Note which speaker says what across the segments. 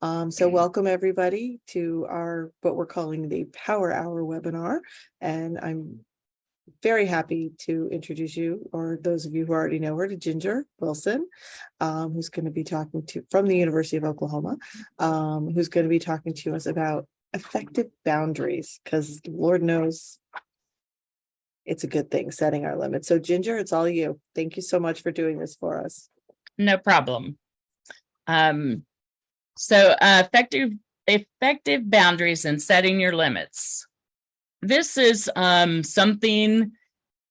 Speaker 1: So welcome everybody to what we're calling the Power Hour webinar. And I'm very happy to introduce you, or those of you who already know her, to Ginger Wilson, who's going to be talking from the University of Oklahoma, who's going to be talking to us about effective boundaries, because Lord knows it's a good thing, setting our limits. So Ginger, it's all you. Thank you so much for doing this for us.
Speaker 2: No problem. Effective boundaries and setting your limits. This is something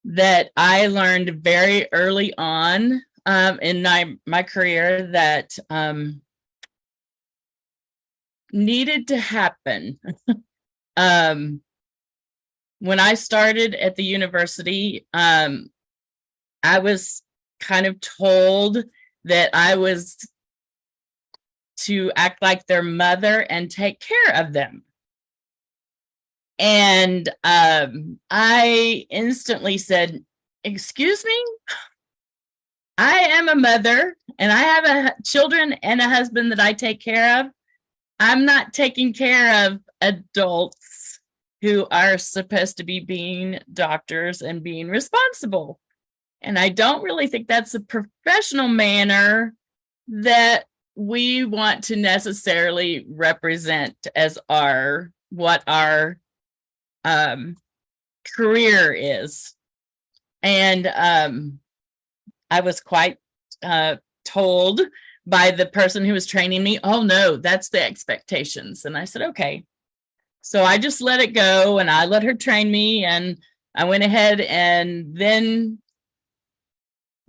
Speaker 2: that I learned very early on in my career that needed to happen. When I started at the university, I was kind of told that I was to act like their mother and take care of them. And I instantly said, excuse me, I am a mother and I have children and a husband that I take care of. I'm not taking care of adults who are supposed to be being doctors and being responsible. And I don't really think that's a professional manner that we want to necessarily represent as what our career is. And I was quite told by the person who was training me, oh no, that's the expectations. And I said, okay. So I just let it go and I let her train me, and I went ahead and then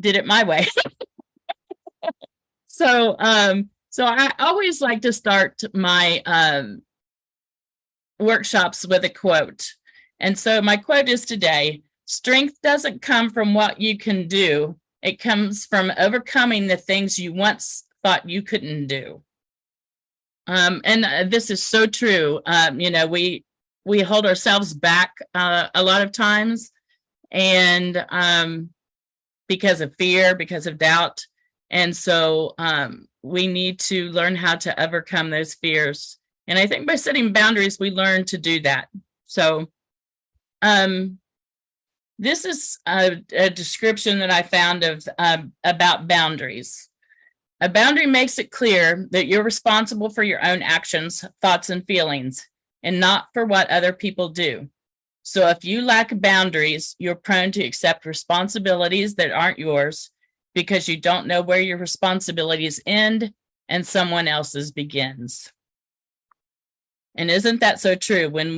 Speaker 2: did it my way. So I always like to start my workshops with a quote. And so my quote is today: strength doesn't come from what you can do. It comes from overcoming the things you once thought you couldn't do. And this is so true. We hold ourselves back a lot of times, and because of fear, because of doubt. And so we need to learn how to overcome those fears. And I think by setting boundaries, we learn to do that. So this is a description that I found of about boundaries. A boundary makes it clear that you're responsible for your own actions, thoughts, and feelings, and not for what other people do. So if you lack boundaries, you're prone to accept responsibilities that aren't yours because you don't know where your responsibilities end and someone else's begins. And isn't that so true? When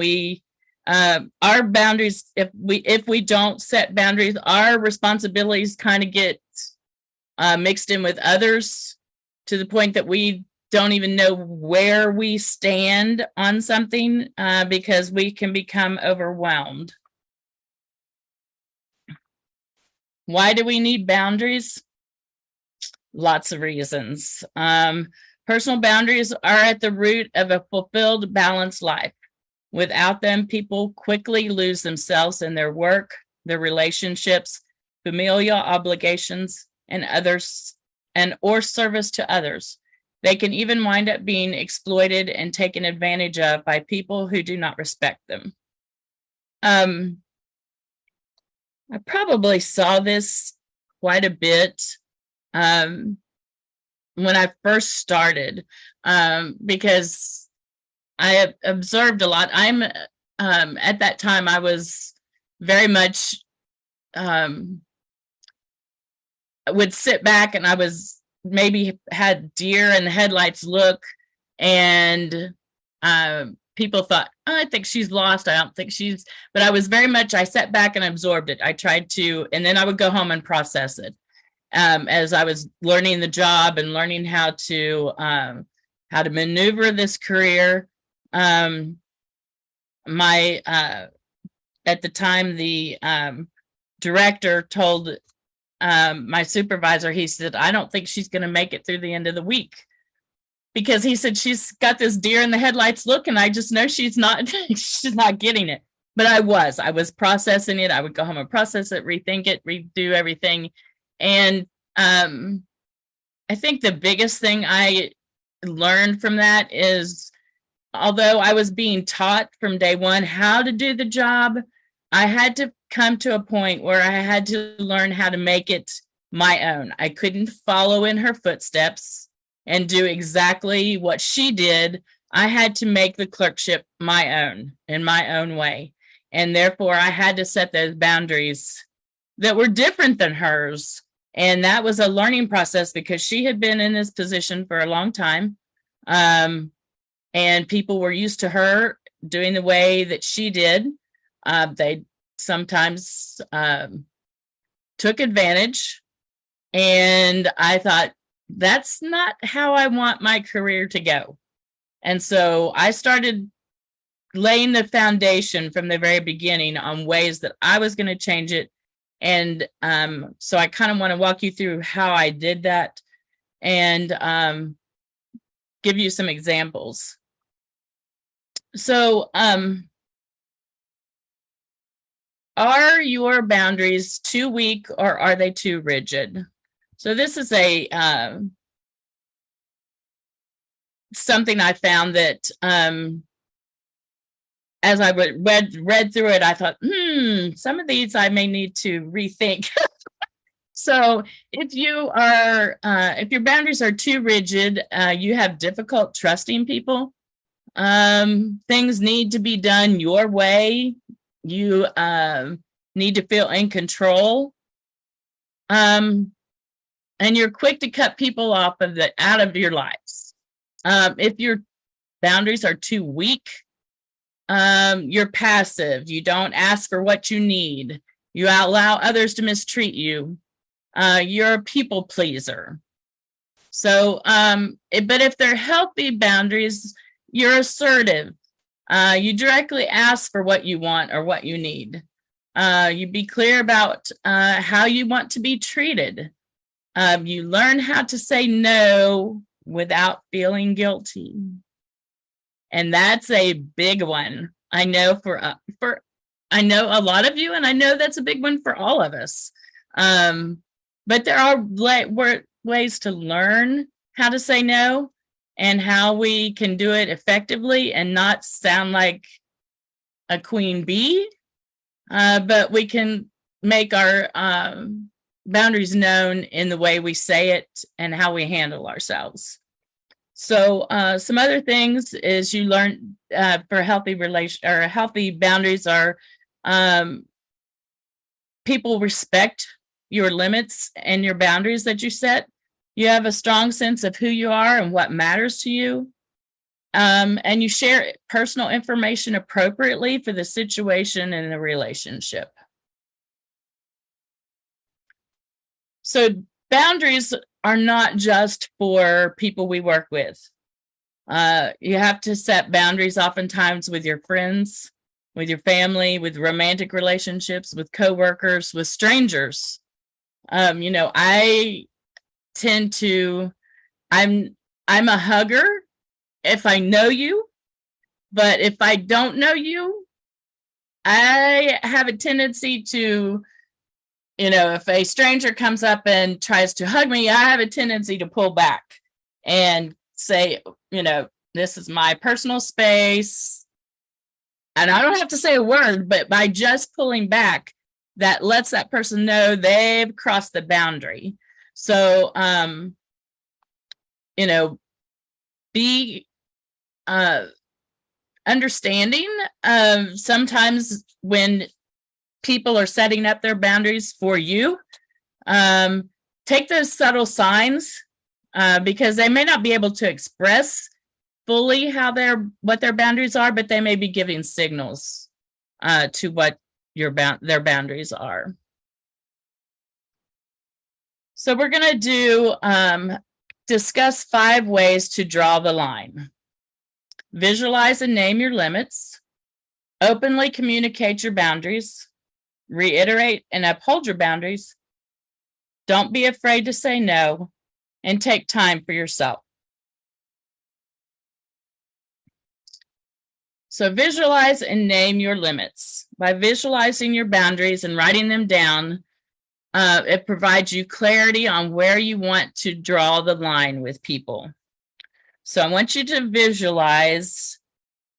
Speaker 2: our boundaries, if we don't set boundaries, our responsibilities kind of get mixed in with others to the point that we don't even know where we stand on something because we can become overwhelmed. Why do we need boundaries? Lots of reasons. Personal boundaries are at the root of a fulfilled, balanced life. Without them, people quickly lose themselves in their work, their relationships, familial obligations, and or service to others. They can even wind up being exploited and taken advantage of by people who do not respect them. I probably saw this quite a bit when I first started because I observed a lot. At that time, I was very much would sit back and I was maybe had deer in the headlights look, and people thought, oh, I think she's lost. I don't think but I was very much, I sat back and absorbed it. I tried to, and then I would go home and process it as I was learning the job and learning how to maneuver this career. At the time, the director told my supervisor, he said, I don't think she's going to make it through the end of the week, because he said she's got this deer in the headlights look, and I just know she's not getting it. But I was processing it. I would go home and process it, rethink it, redo everything. And I think the biggest thing I learned from that is, although I was being taught from day one how to do the job, I had to come to a point where I had to learn how to make it my own. I couldn't follow in her footsteps and do exactly what she did. I had to make the clerkship my own in my own way. And therefore, I had to set those boundaries that were different than hers. And that was a learning process because she had been in this position for a long time. And people were used to her doing the way that she did. They sometimes took advantage. And I thought, that's not how I want my career to go. And so I started laying the foundation from the very beginning on ways that I was going to change it. And so I kind of want to walk you through how I did that and give you some examples. So are your boundaries too weak or are they too rigid? So this is a something I found that as I read through it, I thought, some of these I may need to rethink. So if you are, if your boundaries are too rigid, you have difficult trusting people. Things need to be done your way. You need to feel in control. And you're quick to cut people off out of your lives. If your boundaries are too weak, you're passive. You don't ask for what you need. You allow others to mistreat you. You're a people pleaser. So, but if they're healthy boundaries, you're assertive. You directly ask for what you want or what you need. You be clear about how you want to be treated. You learn how to say no without feeling guilty. And that's a big one. I know I know a lot of you, and I know that's a big one for all of us. But there are ways to learn how to say no and how we can do it effectively and not sound like a queen bee. But we can make our boundaries known in the way we say it and how we handle ourselves. So some other things is you learn for healthy boundaries are people respect your limits and your boundaries that you set. You have a strong sense of who you are and what matters to you. And you share personal information appropriately for the situation and the relationship. So boundaries are not just for people we work with. You have to set boundaries oftentimes with your friends, with your family, with romantic relationships, with coworkers, with strangers. I tend to, I'm a hugger if I know you, but if I don't know you, I have a tendency to, if a stranger comes up and tries to hug me, I have a tendency to pull back and say, this is my personal space. And I don't have to say a word, but by just pulling back, that lets that person know they've crossed the boundary. So, be understanding. Sometimes when people are setting up their boundaries for you, take those subtle signs because they may not be able to express fully what their boundaries are, but they may be giving signals to what their boundaries are. So we're going to discuss 5 ways to draw the line. Visualize and name your limits. Openly communicate your boundaries. Reiterate and uphold your boundaries. Don't be afraid to say no, and take time for yourself. So visualize and name your limits. By visualizing your boundaries and writing them down, it provides you clarity on where you want to draw the line with people. So I want you to visualize,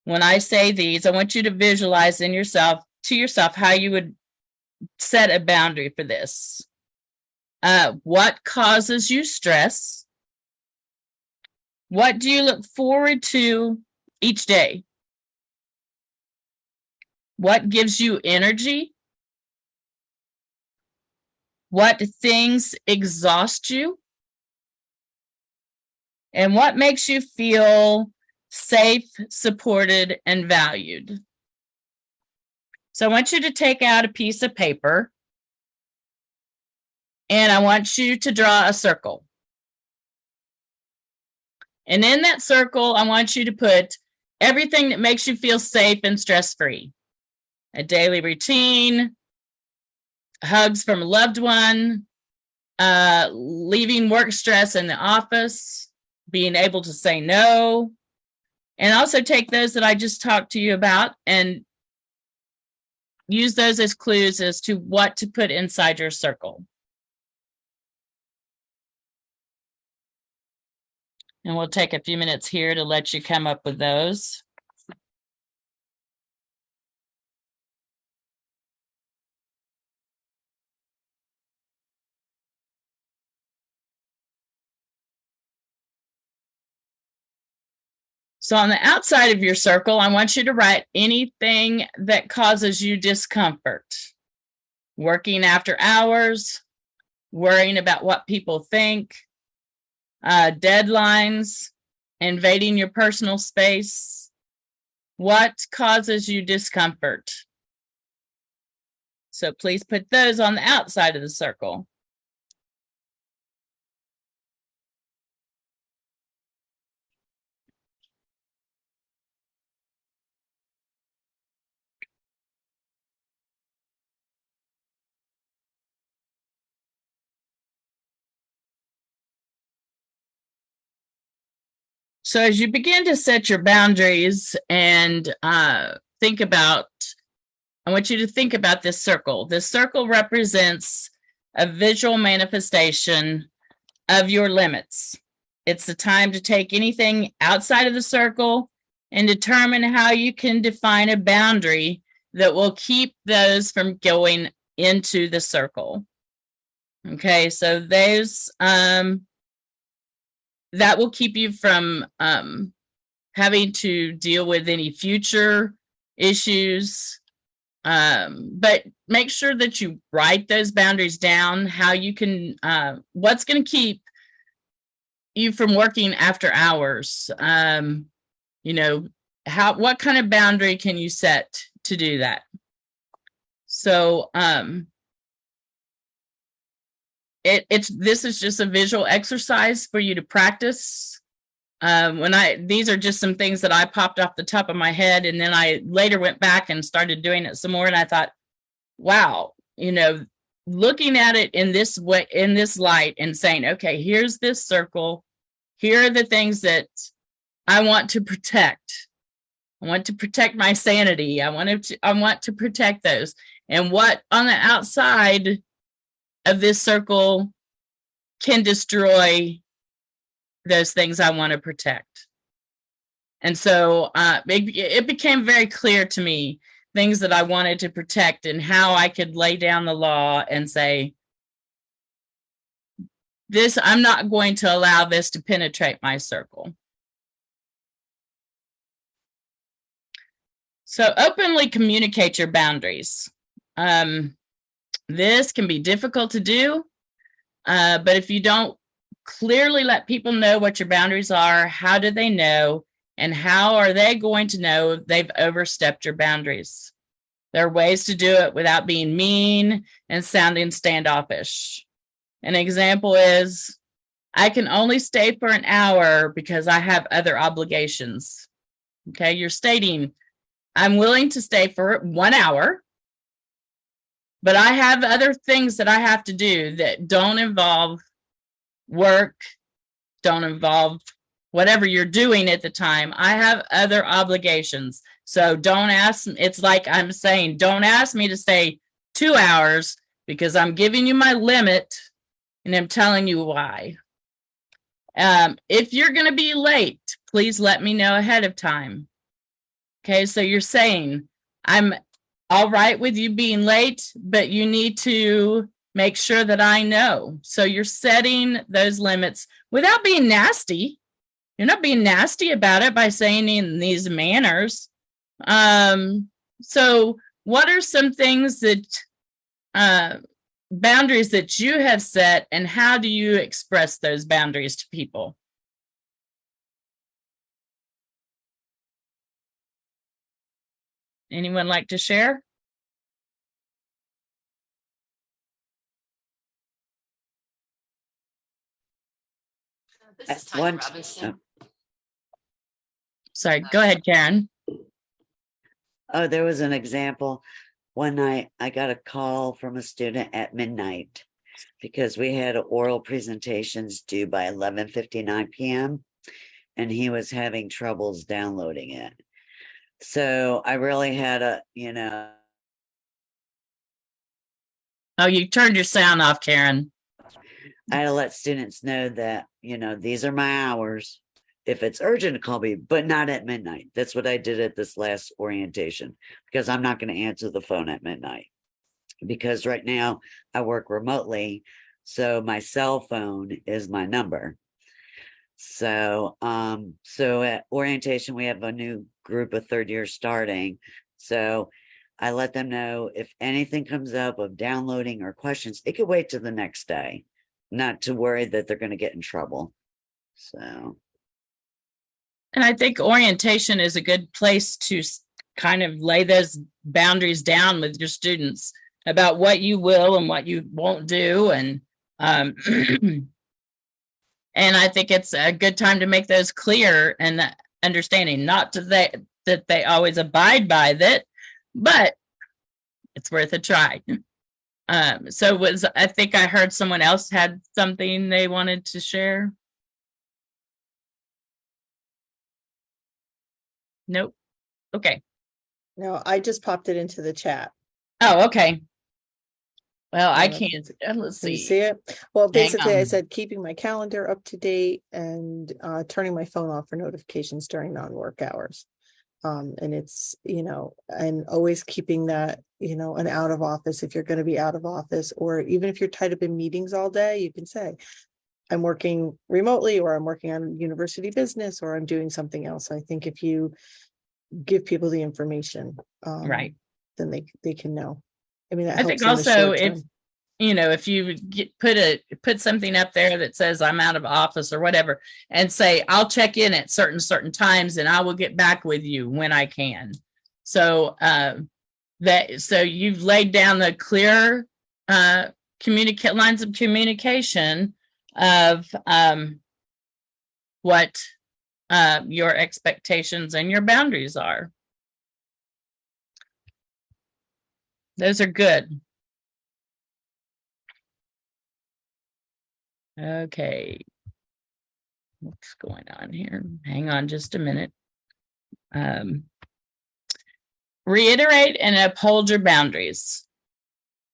Speaker 2: when I say these, I want you to visualize to yourself how you would set a boundary for this. What causes you stress? What do you look forward to each day? What gives you energy? What things exhaust you? And what makes you feel safe, supported, and valued? So I want you to take out a piece of paper and I want you to draw a circle. And in that circle, I want you to put everything that makes you feel safe and stress-free. A daily routine, hugs from a loved one, leaving work stress in the office, being able to say no, and also take those that I just talked to you about and use those as clues as to what to put inside your circle. And we'll take a few minutes here to let you come up with those. So on the outside of your circle, I want you to write anything that causes you discomfort. Working after hours, worrying about what people think, deadlines, invading your personal space. What causes you discomfort? So please put those on the outside of the circle. So as you begin to set your boundaries and think about, I want you to think about this circle. This circle represents a visual manifestation of your limits. It's the time to take anything outside of the circle and determine how you can define a boundary that will keep those from going into the circle. Okay, so those that will keep you from having to deal with any future issues. But make sure that you write those boundaries down, how you can, what's going to keep you from working after hours. You know, what kind of boundary can you set to do that? So this is just a visual exercise for you to practice. These are just some things that I popped off the top of my head, and then I later went back and started doing it some more, and I thought, wow, you know, looking at it in this way, in this light, and saying, okay, here's this circle. Here are the things that I want to protect. I want to protect my sanity. I want to protect those. And what on the outside of this circle can destroy those things I want to protect. And so it became very clear to me things that I wanted to protect and how I could lay down the law and say, this, I'm not going to allow this to penetrate my circle. So openly communicate your boundaries. This can be difficult to do, but if you don't clearly let people know what your boundaries are, how do they know, and how are they going to know if they've overstepped your boundaries? There are ways to do it without being mean and sounding standoffish. An example is, I can only stay for an hour because I have other obligations. Okay, you're stating, I'm willing to stay for 1 hour, but I have other things that I have to do that don't involve work, don't involve whatever you're doing at the time. I have other obligations. So don't ask, it's like I'm saying, don't ask me to stay 2 hours because I'm giving you my limit and I'm telling you why. If you're going to be late, please let me know ahead of time. Okay, so you're saying, I'm all right with you being late, but you need to make sure that I know. So you're setting those limits without being nasty. You're not being nasty about it by saying in these manners. So what are some things that boundaries that you have set, and how do you express those boundaries to people? Anyone like to share?
Speaker 3: This is Tanya Robinson.
Speaker 2: Sorry, go ahead, Karen.
Speaker 3: Oh, there was an example. One night I got a call from a student at midnight because we had oral presentations due by 11:59 p.m. and he was having troubles downloading it. So I really had
Speaker 2: Oh, you turned your sound off, Karen.
Speaker 3: I had to let students know that, these are my hours. If it's urgent, call me, but not at midnight. That's what I did at this last orientation, because I'm not going to answer the phone at midnight, because right now I work remotely. So my cell phone is my number. So, so at orientation, we have a new group of third year starting. So I let them know if anything comes up of downloading or questions, it could wait till the next day, not to worry that they're going to get in trouble. So.
Speaker 2: And I think orientation is a good place to kind of lay those boundaries down with your students about what you will and what you won't do. And and I think it's a good time to make those clear and understanding, not that they always abide by that, but it's worth a try. So I think I heard someone else had something they wanted to share. Nope. Okay.
Speaker 1: No, I just popped it into the chat.
Speaker 2: Oh, okay. Well, I
Speaker 1: Yeah.
Speaker 2: can't. Let's
Speaker 1: Can you
Speaker 2: see.
Speaker 1: see it? Well, basically, I
Speaker 2: on.
Speaker 1: said keeping my calendar up to date and turning my phone off for notifications during non-work hours. And it's, and always keeping that, an out of office if you're going to be out of office, or even if you're tied up in meetings all day, you can say, I'm working remotely, or I'm working on university business, or I'm doing something else. I think if you give people the information,
Speaker 2: Right.
Speaker 1: then they can know. I mean, that
Speaker 2: I
Speaker 1: helps
Speaker 2: think
Speaker 1: in the
Speaker 2: also
Speaker 1: short
Speaker 2: if
Speaker 1: term.
Speaker 2: if you put something up there that says I'm out of office or whatever, and say I'll check in at certain times and I will get back with you when I can. So so you've laid down the clear lines of communication of what your expectations and your boundaries are. Those are good. Okay. What's going on here? Hang on just a minute. Reiterate and uphold your boundaries.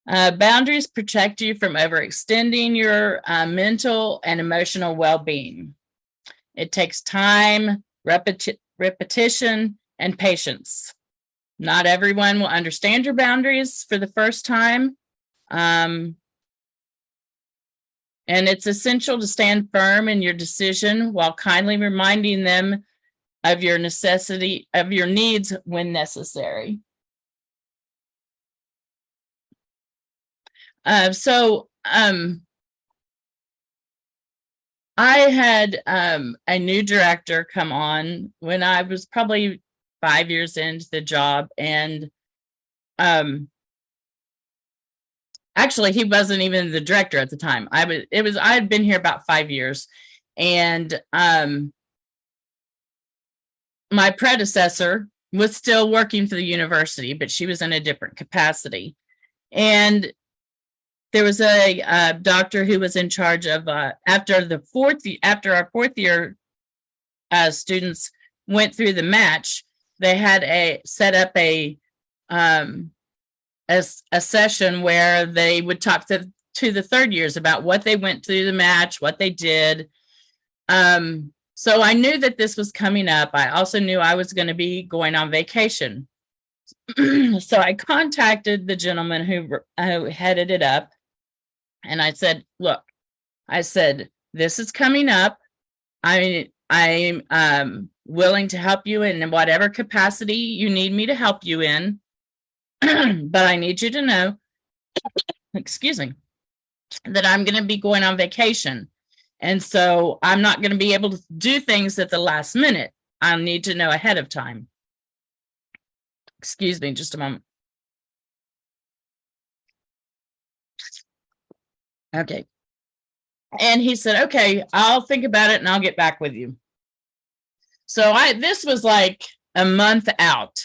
Speaker 2: Boundaries protect you from overextending your mental and emotional well-being. It takes time, repetition, and patience. Not everyone will understand your boundaries for the first time. And it's essential to stand firm in your decision while kindly reminding them of your needs when necessary. I had a new director come on when I was probably 5 years into the job, and actually he wasn't even the director at the time. I had been here about 5 years, and my predecessor was still working for the university, but she was in a different capacity. And there was a doctor who was in charge of after our fourth year students went through the match, they had set up a session where they would talk to the third years about what they went through the match, what they did. So I knew that this was coming up. I also knew I was going to be going on vacation. So I contacted the gentleman who headed it up. And I said, look, I said, this is coming up. I'm willing to help you in whatever capacity you need me to help you in. But I need you to know, excuse me, that I'm going to be going on vacation. And so I'm not going to be able to do things at the last minute. I'll need to know ahead of time. Excuse me, just a moment. Okay. And he said, okay, I'll think about it and I'll get back with you. So this was like a month out.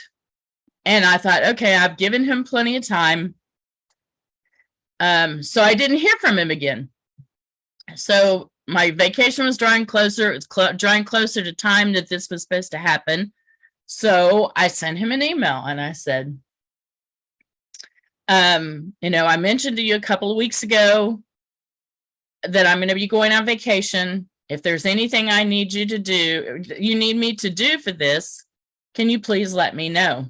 Speaker 2: And I thought, okay, I've given him plenty of time. So I didn't hear from him again. So my vacation was drawing closer. It was drawing closer to time that this was supposed to happen. So I sent him an email and I said, I mentioned to you a couple of weeks ago that I'm going to be going on vacation. If there's anything I need you to do, you need me to do for this, can you please let me know?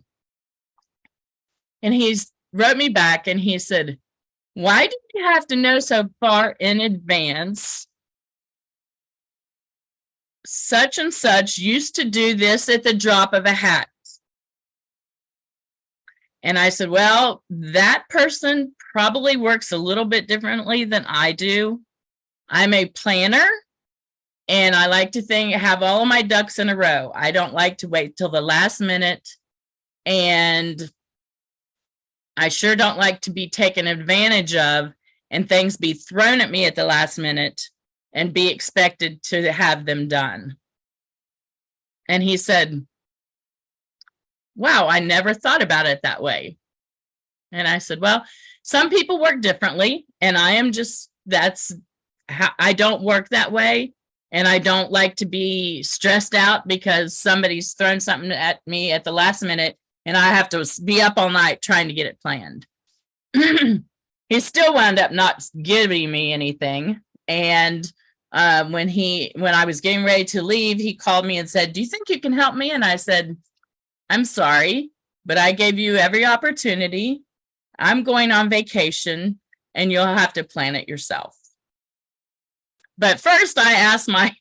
Speaker 2: And he's wrote me back and he said, why do you have to know so far in advance? Such and such used to do this at the drop of a hat. And I said, well, that person probably works a little bit differently than I do. I'm a planner and I like to have all of my ducks in a row. I don't like to wait till the last minute. And I sure don't like to be taken advantage of and things be thrown at me at the last minute and be expected to have them done. And he said, wow, I never thought about it that way. And I said, well, some people work differently and that's how I don't work that way. And I don't like to be stressed out because somebody's thrown something at me at the last minute and I have to be up all night trying to get it planned. He still wound up not giving me anything. And when I was getting ready to leave, he called me and said, do you think you can help me? And I said, I'm sorry, but I gave you every opportunity. I'm going on vacation and you'll have to plan it yourself. But first I asked my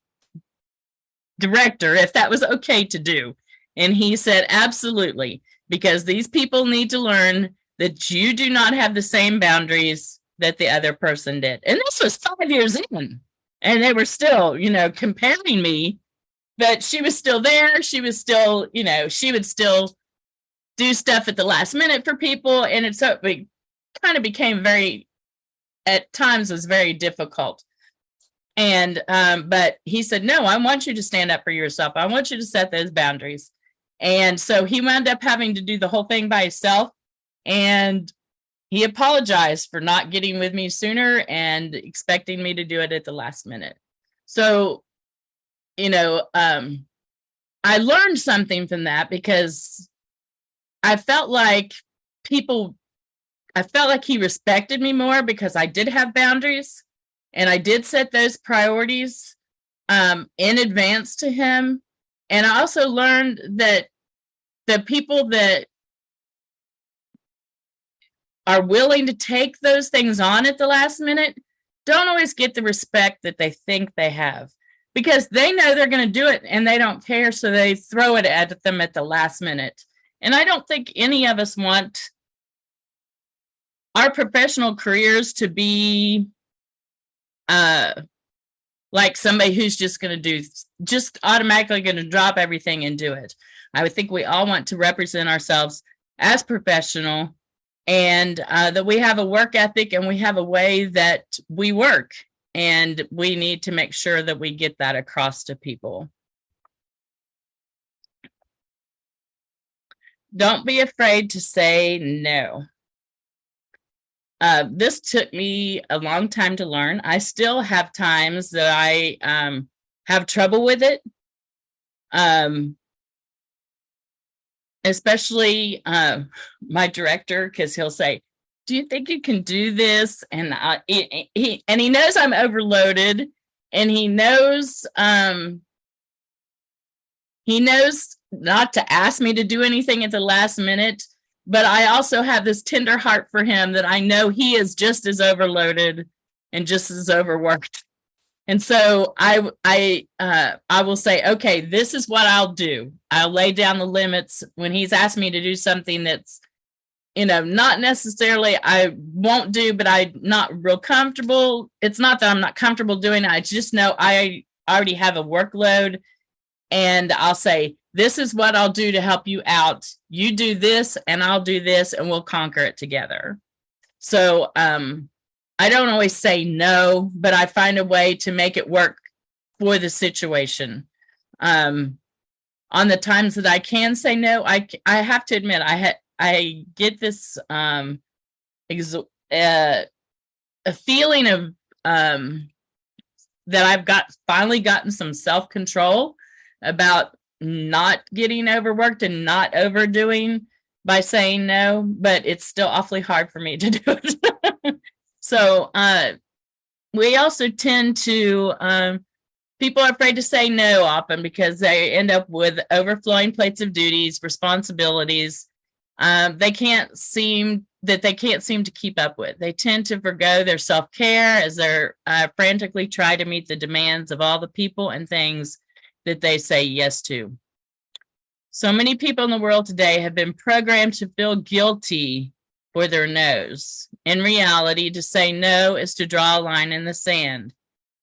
Speaker 2: director if that was okay to do. And he said, absolutely, because these people need to learn that you do not have the same boundaries that the other person did. And this was 5 years in, and they were still, comparing me, but she was still there. She was still, she would still do stuff at the last minute for people. And it kind of became at times was very difficult. And, but he said, no, I want you to stand up for yourself. I want you to set those boundaries. And so he wound up having to do the whole thing by himself. And he apologized for not getting with me sooner and expecting me to do it at the last minute. So, I learned something from that because I felt like he respected me more because I did have boundaries and I did set those priorities in advance to him. And I also learned that the people that are willing to take those things on at the last minute don't always get the respect that they think they have because they know they're going to do it and they don't care. So they throw it at them at the last minute. And I don't think any of us want our professional careers to be like somebody who's just automatically going to drop everything and do it. I would think we all want to represent ourselves as professional and that we have a work ethic and we have a way that we work, and we need to make sure that we get that across to people. Don't be afraid to say no. This took me a long time to learn. I still have times that I have trouble with it. Especially my director, because he'll say, do you think you can do this? And he knows I'm overloaded, and he knows He knows not to ask me to do anything at the last minute, but I also have this tender heart for him that I know he is just as overloaded and just as overworked. And so I will say, okay, this is what I'll do. I'll lay down the limits when he's asked me to do something that's, not necessarily I won't do, but I'm not real comfortable. It's not that I'm not comfortable doing it. I just know I already have a workload, and I'll say, this is what I'll do to help you out. You do this and I'll do this, and we'll conquer it together. So, I don't always say no, but I find a way to make it work for the situation. On the times that I can say no, I have to admit I get this a feeling of that I've finally gotten some self-control about not getting overworked and not overdoing by saying no, but it's still awfully hard for me to do it. So we also tend to, people are afraid to say no often because they end up with overflowing plates of duties, responsibilities. They can't seem to keep up with. They tend to forgo their self-care as they're frantically try to meet the demands of all the people and things that they say yes to. So many people in the world today have been programmed to feel guilty for their no's. In reality, to say no is to draw a line in the sand.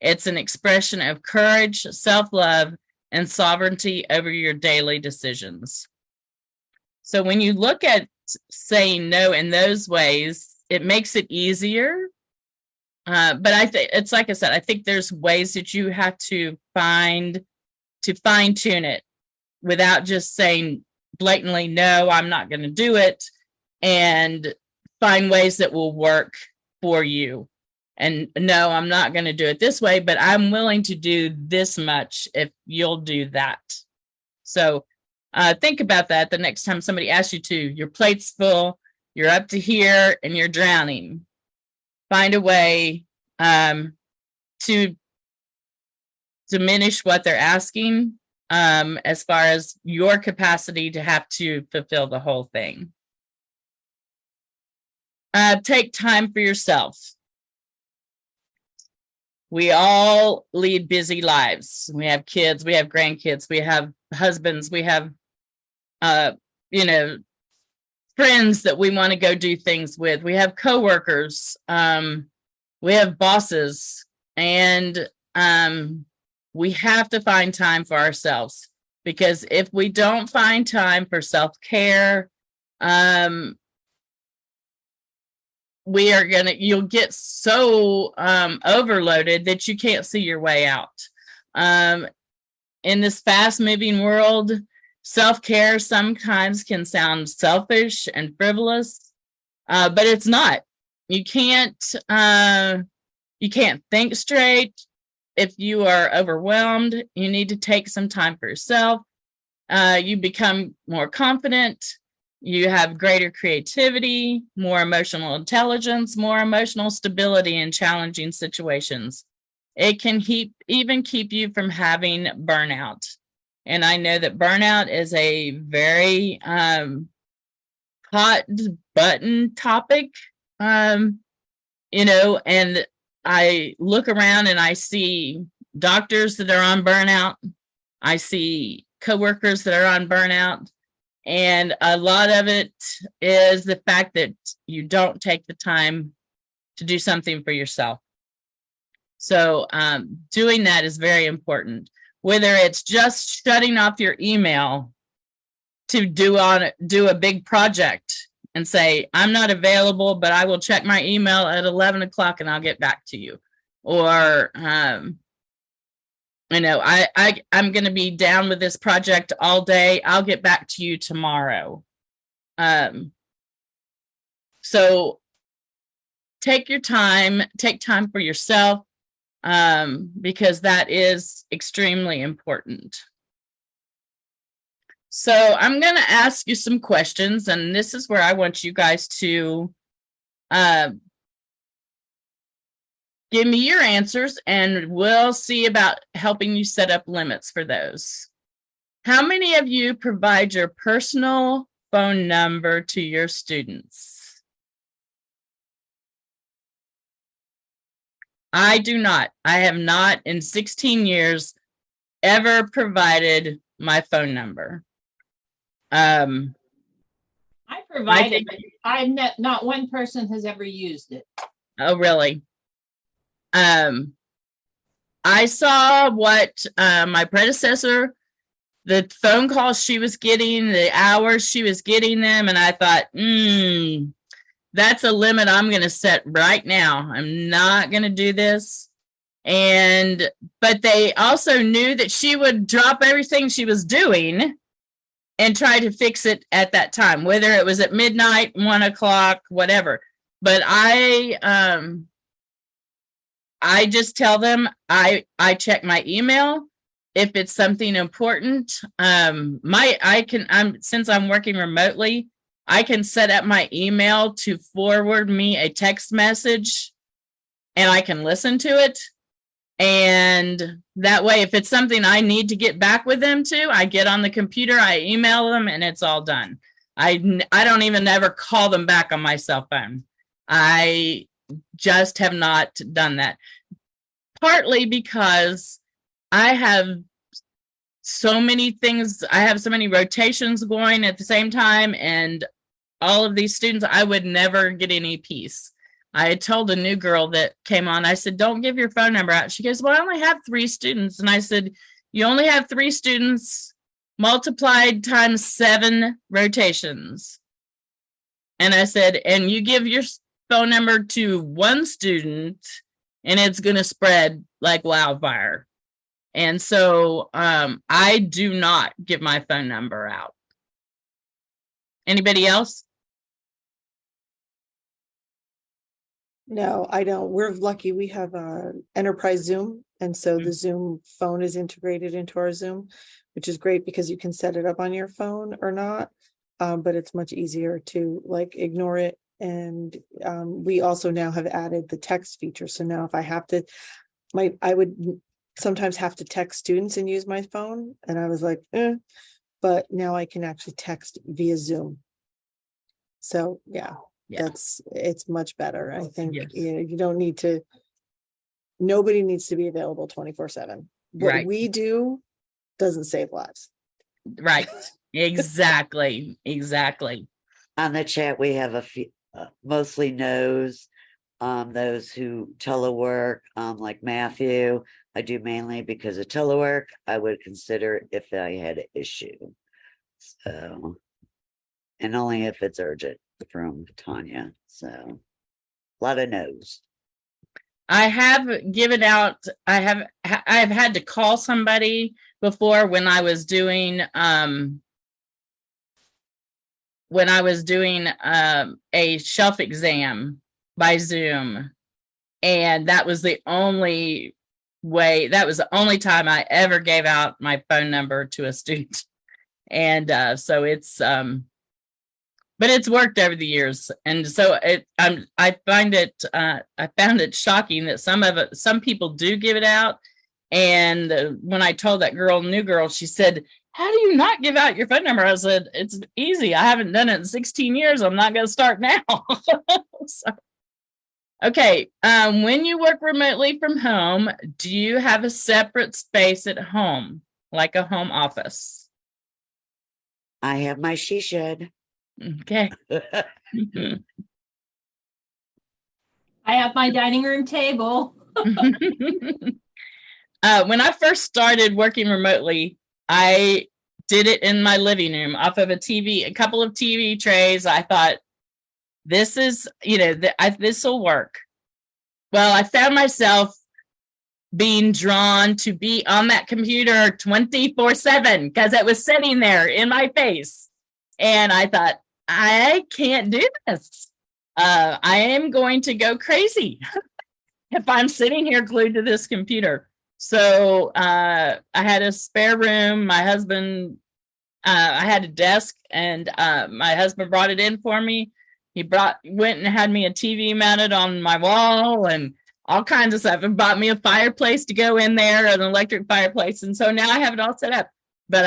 Speaker 2: It's an expression of courage, self-love, and sovereignty over your daily decisions. So when you look at saying no in those ways, it makes it easier. But I think it's like I said, I think there's ways that you have to find to fine tune it without just saying blatantly, no, I'm not going to do it, and find ways that will work for you. And no, I'm not going to do it this way, but I'm willing to do this much if you'll do that. So think about that the next time somebody asks you to. Your plate's full, you're up to here, and you're drowning. Find a way to diminish what they're asking as far as your capacity to have to fulfill the whole thing. Take time for yourself. We all lead busy lives. We have kids, we have grandkids, we have husbands, we have, friends that we want to go do things with. We have coworkers, we have bosses, and we have to find time for ourselves, because if we don't find time for self-care, you'll get so overloaded that you can't see your way out. In this fast-moving world, self-care sometimes can sound selfish and frivolous, but it's not. You can't think straight. If you are overwhelmed, you need to take some time for yourself. You become more confident. You have greater creativity, more emotional intelligence, more emotional stability in challenging situations. It can even keep you from having burnout. And I know that burnout is a very hot button topic, and I look around and I see doctors that are on burnout. I see coworkers that are on burnout. And a lot of it is the fact that you don't take the time to do something for yourself. So doing that is very important. Whether it's just shutting off your email to do a big project and say, I'm not available, but I will check my email at 11 o'clock and I'll get back to you. Or, I'm going to be down with this project all day. I'll get back to you tomorrow. So take time for yourself, because that is extremely important. So I'm going to ask you some questions, and this is where I want you guys to give me your answers, and we'll see about helping you set up limits for those. How many of you provide your personal phone number to your students? I do not. I have not in 16 years ever provided my phone number.
Speaker 4: I provided,
Speaker 2: think-
Speaker 4: but not one person has ever used it.
Speaker 2: Oh, really? I saw what my predecessor, the phone calls she was getting, the hours she was getting them, and I thought, that's a limit I'm going to set right now. I'm not going to do this. But they also knew that she would drop everything she was doing and try to fix it at that time, whether it was at midnight, 1 o'clock, whatever. But I just tell them I check my email if it's something important. Since I'm working remotely, I can set up my email to forward me a text message and I can listen to it. And that way, if it's something I need to get back with them to, I get on the computer, I email them, and it's all done. I don't even ever call them back on my cell phone. I just have not done that. Partly because I have so many things, I have so many rotations going at the same time, and all of these students, I would never get any peace. I had told a new girl that came on, I said, don't give your phone number out. She goes, well, I only have 3 students. And I said, you only have 3 students multiplied times 7 rotations. And I said, and you give your phone number to 1 student and it's going to spread like wildfire. And so I do not give my phone number out. Anybody else?
Speaker 1: No, I don't. We're lucky. We have enterprise Zoom. And so the Zoom phone is integrated into our Zoom, which is great because you can set it up on your phone or not. But it's much easier to like ignore it. And we also now have added the text feature. So now if I have to, I would sometimes have to text students and use my phone. And I was like, but now I can actually text via Zoom. So yeah. It's much better. I think you don't need to, nobody needs to be available 24/7. What we do doesn't save lives.
Speaker 2: Right. Exactly.
Speaker 3: On the chat, we have a few, mostly no's, those who telework, like Matthew. I do mainly because of telework. I would consider if I had an issue. So, and only if it's urgent, from Tanya. So a lot of no's.
Speaker 2: I have given out, I've had to call somebody before when I was doing a shelf exam by Zoom. And that was the only time I ever gave out my phone number to a student. And so it's but it's worked over the years. And so I found it shocking that some people do give it out. And when I told that new girl, she said, how do you not give out your phone number? I said, it's easy. I haven't done it in 16 years. I'm not going to start now. So, okay. When you work remotely from home, do you have a separate space at home, like a home office?
Speaker 3: I have my she shed.
Speaker 2: Okay.
Speaker 4: I have my dining room table.
Speaker 2: When I first started working remotely, I did it in my living room off of a couple of TV trays. I thought, this is, this will work. Well, I found myself being drawn to be on that computer 24/7 because it was sitting there in my face. And I thought, I can't do this. I am going to go crazy if I'm sitting here glued to this computer. So I had a spare room. My husband, I had a desk, and my husband brought it in for me. He went and had me a TV mounted on my wall and all kinds of stuff, and bought me a fireplace to go in there, an electric fireplace. And so now I have it all set up. But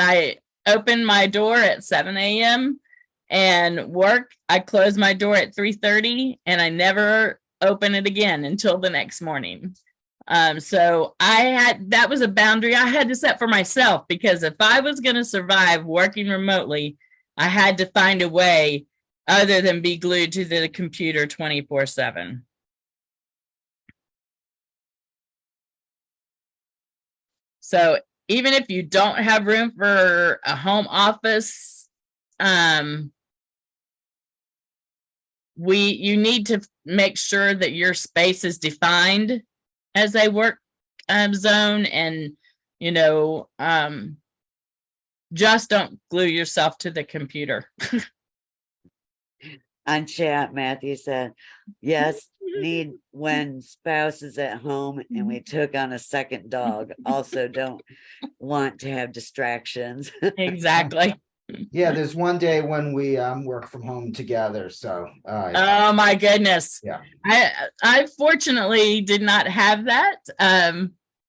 Speaker 2: open my door at 7 a.m. and work. I close my door at 3:30 and I never open it again until the next morning. So that was a boundary I had to set for myself, because if I was going to survive working remotely, I had to find a way other than be glued to the computer 24/7. So even if you don't have room for a home office, you need to make sure that your space is defined as a work zone, and just don't glue yourself to the computer.
Speaker 3: On chat, Matthew said, yes, need when spouse is at home and we took on a second dog. Also don't want to have distractions.
Speaker 2: Exactly.
Speaker 5: Yeah, there's one day when we work from home together. So
Speaker 2: Oh my goodness.
Speaker 5: Yeah.
Speaker 2: I fortunately did not have that.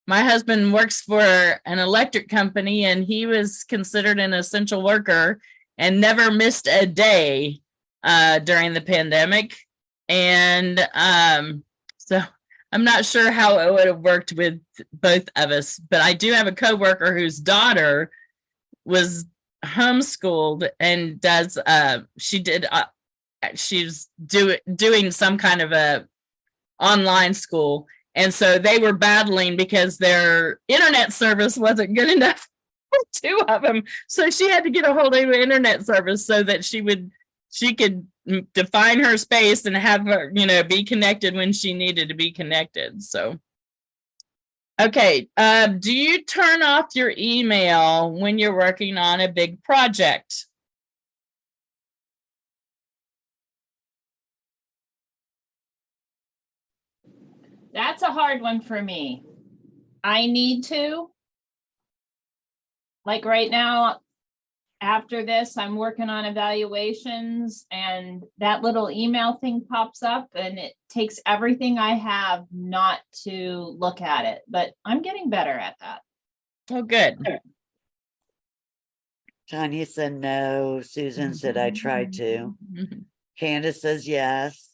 Speaker 2: My husband works for an electric company and he was considered an essential worker and never missed a day during the pandemic. And so I'm not sure how it would have worked with both of us, but I do have a coworker whose daughter was homeschooled and she's doing some kind of a online school, and so they were battling because their internet service wasn't good enough for two of them, so she had to get a hold of the internet service so that she could define her space and have her be connected when she needed to be connected. So okay, do you turn off your email when you're working on a big project?
Speaker 4: That's a hard one for me. I need to. Like right now, after this, I'm working on evaluations and that little email thing pops up and it takes everything I have not to look at it, but I'm getting better at that.
Speaker 2: Oh, good.
Speaker 3: Tanya said no. Susan said I tried to. Candace says yes.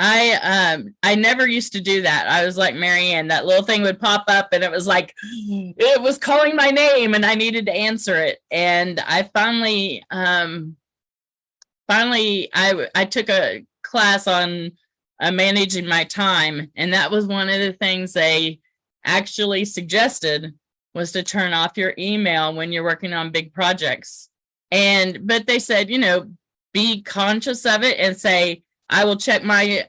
Speaker 2: I never used to do that. I was like Marianne, that little thing would pop up and it was like it was calling my name and I needed to answer it. And I finally I took a class on managing my time, and that was one of the things they actually suggested, was to turn off your email when you're working on big projects. But they said, be conscious of it and say, I will check my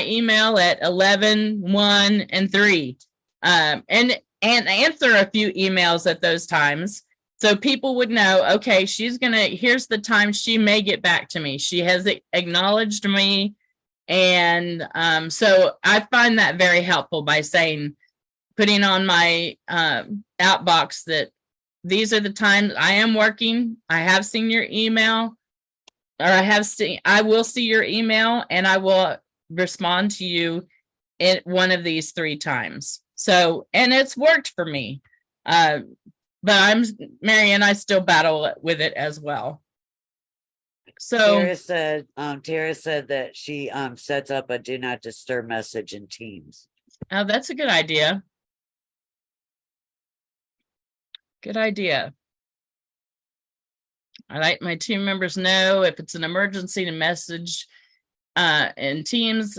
Speaker 2: email at 11, 1, and 3, and answer a few emails at those times, so people would know, okay, here's the time she may get back to me. She has acknowledged me, and so I find that very helpful by putting on my outbox that these are the times I am working. I have seen your email. Or I will see your email and I will respond to you at one of these 3 times. So, and it's worked for me. But Marianne, I still battle with it as well. So
Speaker 3: Tara said that she sets up a do not disturb message in Teams.
Speaker 2: Oh, that's a good idea. Good idea. I let my team members know if it's an emergency to message in Teams,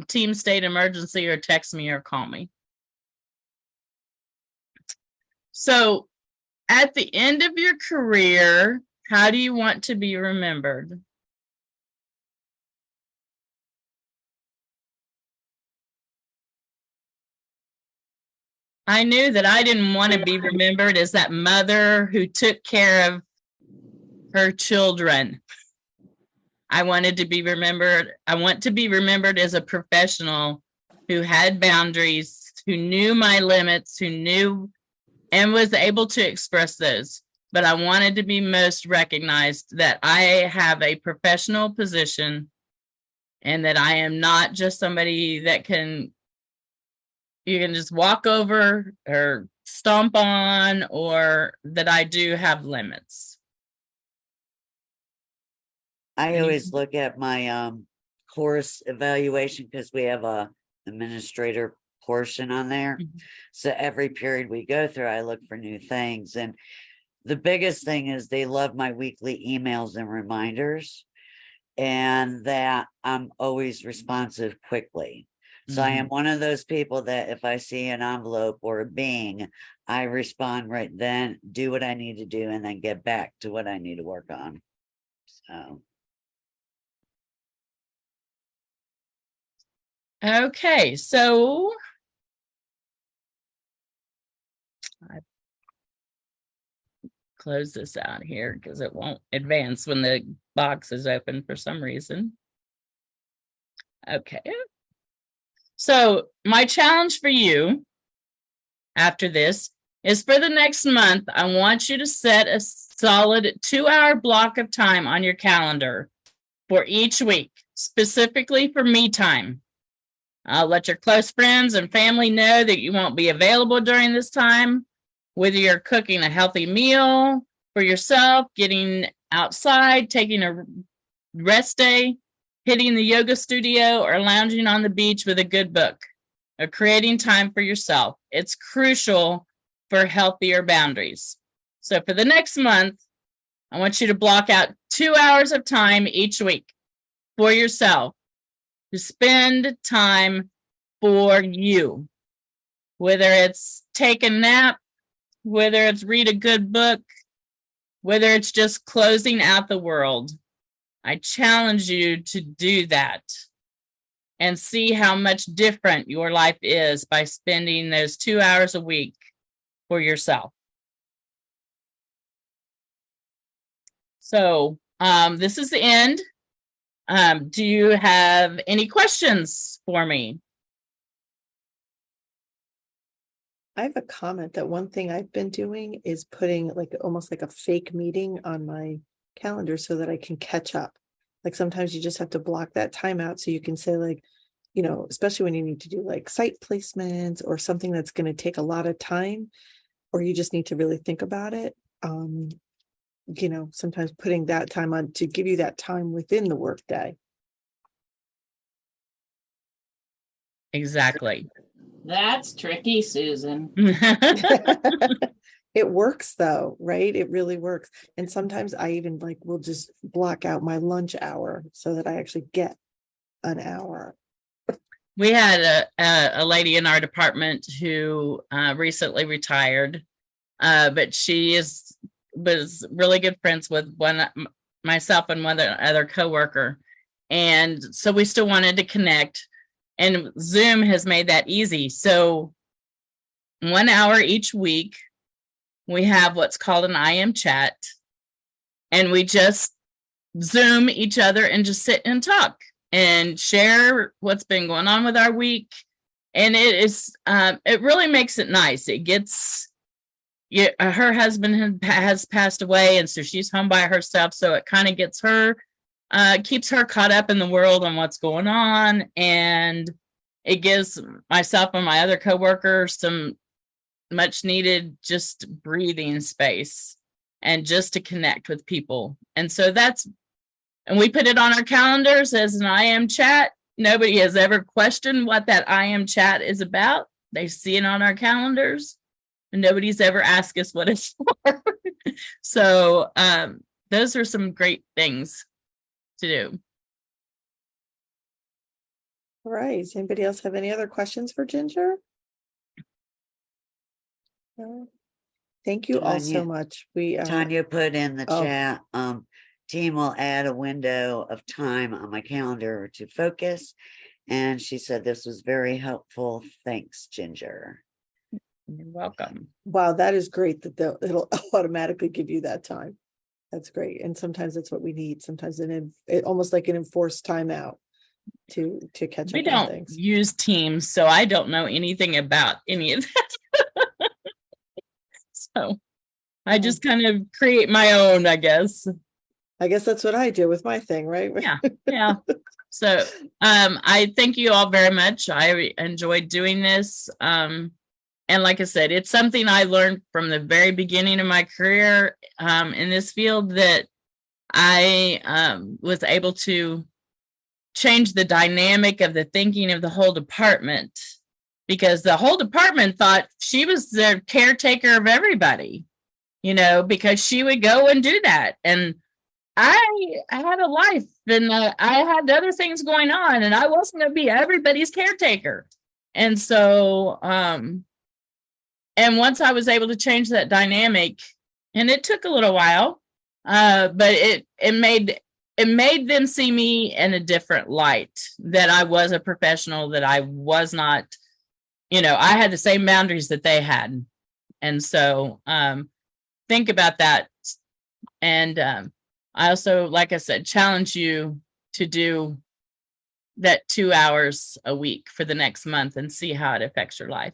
Speaker 2: team state emergency, or text me or call me. So at the end of your career, how do you want to be remembered? I knew that I didn't want to be remembered as that mother who took care of her children. I wanted to be remembered. I want to be remembered as a professional who had boundaries, who knew my limits, who knew and was able to express those. But I wanted to be most recognized that I have a professional position and that I am not just somebody that can you can just walk over or stomp on, or that I do have limits.
Speaker 3: I
Speaker 2: Any-
Speaker 3: always look at my course evaluation because we have a administrator portion on there.
Speaker 2: Mhm.
Speaker 3: So every period we go through, I look for new things. And the biggest thing is they love my weekly emails and reminders, and that I'm always responsive quickly. So I am one of those people that if I see an envelope or a bing, I respond right then, do what I need to do, and then get back to what I need to work on. So
Speaker 2: Okay, so I close this out here because it won't advance when the box is open for some reason. Okay. So my challenge for you after this is for the next month, I want you to set a solid 2-hour block of time on your calendar for each week, specifically for me time. Let your close friends and family know that you won't be available during this time, whether you're cooking a healthy meal for yourself, getting outside, taking a rest day, hitting the yoga studio, or lounging on the beach with a good book, or creating time for yourself. It's crucial for healthier boundaries. So for the next month, I want you to block out 2 hours of time each week for yourself to spend time for you, whether it's take a nap, whether it's read a good book, whether it's just closing out the world. I challenge you to do that and see how much different your life is by spending those 2 hours a week for yourself. So this is the end. Do you have any questions for me?
Speaker 1: I have a comment that one thing I've been doing is putting like almost like a fake meeting on my calendar so that I can catch up. Like sometimes you just have to block that time out so you can say like, you know, especially when you need to do like site placements or something that's going to take a lot of time, or you just need to really think about it. You know, sometimes putting that time on to give you that time within the workday.
Speaker 2: Exactly.
Speaker 4: That's tricky, Susan.
Speaker 1: It works though, right? It really works. And sometimes I even like will just block out my lunch hour so that I actually get an hour.
Speaker 2: We had a lady in our department who recently retired, but she was really good friends with myself and one other coworker, and so we still wanted to connect. And Zoom has made that easy. So 1 hour each week, we have what's called an IM chat, and we just Zoom each other and just sit and talk and share what's been going on with our week. And it really makes it nice. It gets, her husband has passed away, and so she's home by herself. So it kind of gets her, keeps her caught up in the world and what's going on. And it gives myself and my other coworkers some much needed just breathing space and just to connect with people. And so and we put it on our calendars as an IM chat. Nobody has ever questioned what that IM chat is about. They see it on our calendars, and nobody's ever asked us what it's for. So those are some great things to do.
Speaker 1: All right. Does anybody else have any other questions for Ginger? No? Thank you all so
Speaker 3: Tanya-
Speaker 1: much.
Speaker 3: Tanya put in the
Speaker 1: oh.
Speaker 3: chat, team will add a window of time on my calendar to focus. And she said this was very helpful. Thanks, Ginger.
Speaker 2: You're welcome.
Speaker 1: Wow, that is great that it'll automatically give you that time. That's great. And sometimes that's what we need. Sometimes it almost like an enforced timeout to catch
Speaker 2: We
Speaker 1: up on
Speaker 2: don't
Speaker 1: things.
Speaker 2: use Teams, so I don't know anything about any of that. So I just kind of create my own, I guess.
Speaker 1: I guess that's what I do with my thing, right?
Speaker 2: Yeah. Yeah. So I thank you all very much. I enjoyed doing this. And like I said, it's something I learned from the very beginning of my career in this field, that I was able to change the dynamic of the thinking of the whole department, because the whole department thought she was the caretaker of everybody, because she would go and do that. And I had a life, and I had other things going on, and I wasn't going to be everybody's caretaker. And so, and once I was able to change that dynamic, and it took a little while, but it made them see me in a different light, that I was a professional, that I was not, I had the same boundaries that they had. And so, think about that. And I also, like I said, challenge you to do that 2 hours a week for the next month and see how it affects your life.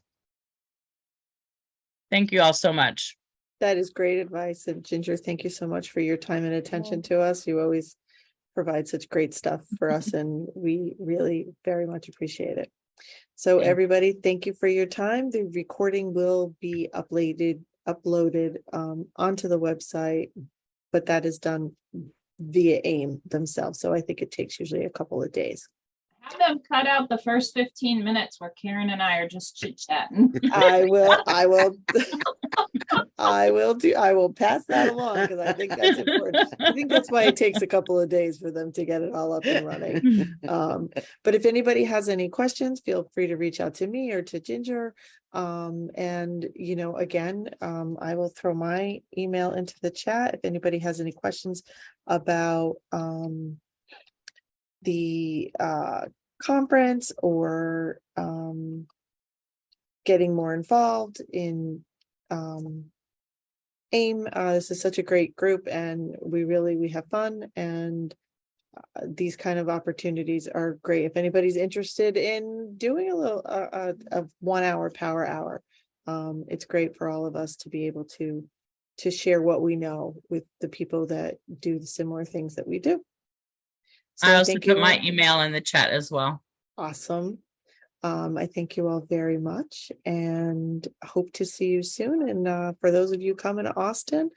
Speaker 2: Thank you all so much.
Speaker 1: That is great advice. And Ginger, thank you so much for your time and attention to us. You always provide such great stuff for us, and we really very much appreciate it. So everybody, thank you for your time. The recording will be uploaded onto the website, but that is done via AIM themselves. So I think it takes usually a couple of days.
Speaker 4: Have them cut out the first 15 minutes where Karen and I are just chit-chatting.
Speaker 1: I will pass that along, because I think that's important. I think that's why it takes a couple of days for them to get it all up and running. But if anybody has any questions, feel free to reach out to me or to Ginger. And again, I will throw my email into the chat if anybody has any questions about the conference, or getting more involved in AIM. This is such a great group, and we have fun, and these kind of opportunities are great. If anybody's interested in doing a little a 1 hour power hour, it's great for all of us to be able to share what we know with the people that do the similar things that we do. So
Speaker 2: I also put my email in the chat as well.
Speaker 1: Awesome. I thank you all very much, and hope to see you soon. And for those of you coming to Austin,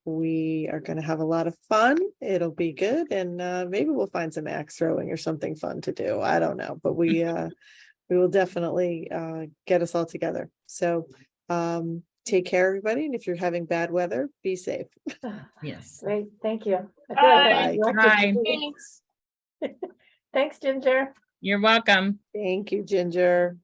Speaker 1: we are going to have a lot of fun. It'll be good, and maybe we'll find some axe throwing or something fun to do. I don't know, but we will definitely get us all together. So take care, everybody, and if you're having bad weather, be safe.
Speaker 2: Yes.
Speaker 6: Great, thank you.
Speaker 4: Bye.
Speaker 2: Bye.
Speaker 4: Thanks.
Speaker 6: Thanks, Ginger.
Speaker 2: You're welcome.
Speaker 1: Thank you, Ginger.